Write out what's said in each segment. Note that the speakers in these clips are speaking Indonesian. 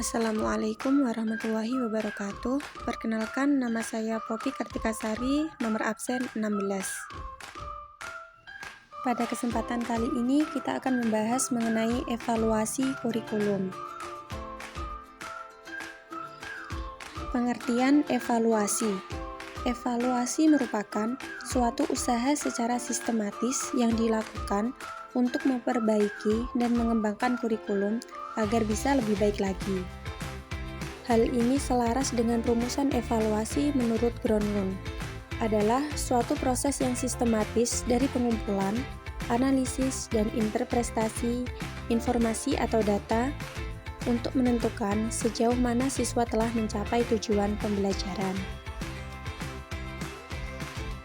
Assalamualaikum warahmatullahi wabarakatuh. Perkenalkan, nama saya Poppy Kartikasari, nomor absen 16. Pada kesempatan kali ini kita akan membahas mengenai evaluasi kurikulum. Pengertian evaluasi. Evaluasi merupakan suatu usaha secara sistematis yang dilakukan untuk memperbaiki dan mengembangkan kurikulum agar bisa lebih baik lagi. Hal ini selaras dengan rumusan evaluasi menurut Gronlund, adalah suatu proses yang sistematis dari pengumpulan, analisis, dan interpretasi informasi atau data untuk menentukan sejauh mana siswa telah mencapai tujuan pembelajaran.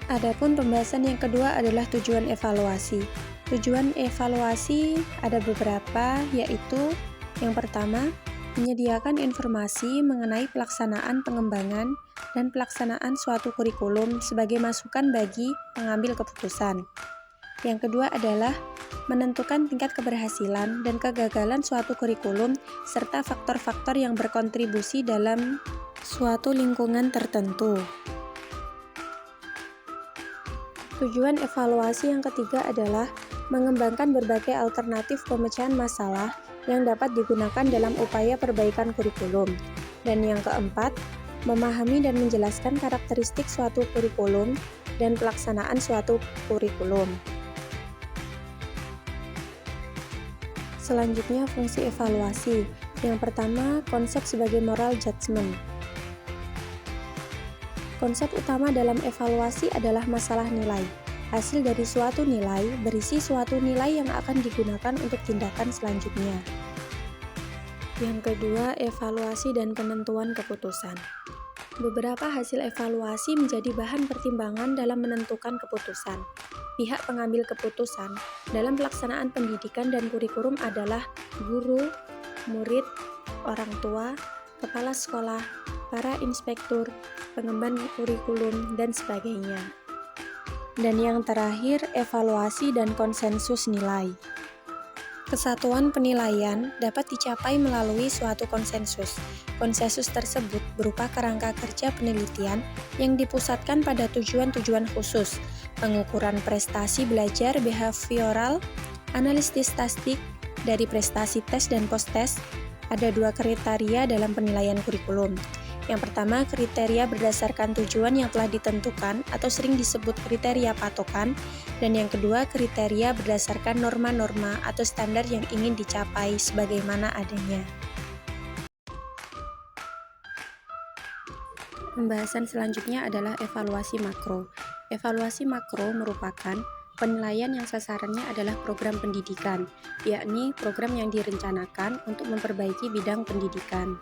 Adapun pembahasan yang kedua adalah tujuan evaluasi. Tujuan evaluasi ada beberapa, yaitu yang pertama, menyediakan informasi mengenai pelaksanaan pengembangan dan pelaksanaan suatu kurikulum sebagai masukan bagi pengambil keputusan. Yang kedua adalah menentukan tingkat keberhasilan dan kegagalan suatu kurikulum serta faktor-faktor yang berkontribusi dalam suatu lingkungan tertentu. Tujuan evaluasi yang ketiga adalah mengembangkan berbagai alternatif pemecahan masalah yang dapat digunakan dalam upaya perbaikan kurikulum. Dan yang keempat, memahami dan menjelaskan karakteristik suatu kurikulum dan pelaksanaan suatu kurikulum. Selanjutnya, fungsi evaluasi. Yang pertama, konsep sebagai moral judgment. Konsep utama dalam evaluasi adalah masalah nilai. Hasil dari suatu nilai berisi suatu nilai yang akan digunakan untuk tindakan selanjutnya. Yang kedua, evaluasi dan penentuan keputusan. Beberapa hasil evaluasi menjadi bahan pertimbangan dalam menentukan keputusan. Pihak pengambil keputusan dalam pelaksanaan pendidikan dan kurikulum adalah guru, murid, orang tua, kepala sekolah, para inspektur, pengemban kurikulum, dan sebagainya. Dan yang terakhir, evaluasi dan konsensus nilai. Kesatuan penilaian dapat dicapai melalui suatu konsensus. Konsensus tersebut berupa kerangka kerja penelitian yang dipusatkan pada tujuan-tujuan khusus, pengukuran prestasi belajar behavioral, analisis statistik dari prestasi tes dan post-tes. Ada dua kriteria dalam penilaian kurikulum. Yang pertama, kriteria berdasarkan tujuan yang telah ditentukan atau sering disebut kriteria patokan, dan yang kedua, kriteria berdasarkan norma-norma atau standar yang ingin dicapai sebagaimana adanya. Pembahasan selanjutnya adalah evaluasi makro. Evaluasi makro merupakan penilaian yang sasarannya adalah program pendidikan, yakni program yang direncanakan untuk memperbaiki bidang pendidikan.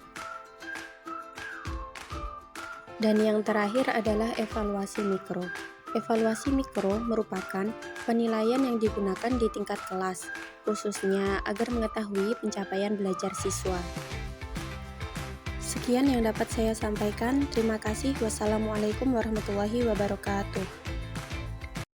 Dan yang terakhir adalah evaluasi mikro. Evaluasi mikro merupakan penilaian yang digunakan di tingkat kelas, khususnya agar mengetahui pencapaian belajar siswa. Sekian yang dapat saya sampaikan. Terima kasih. Wassalamualaikum warahmatullahi wabarakatuh.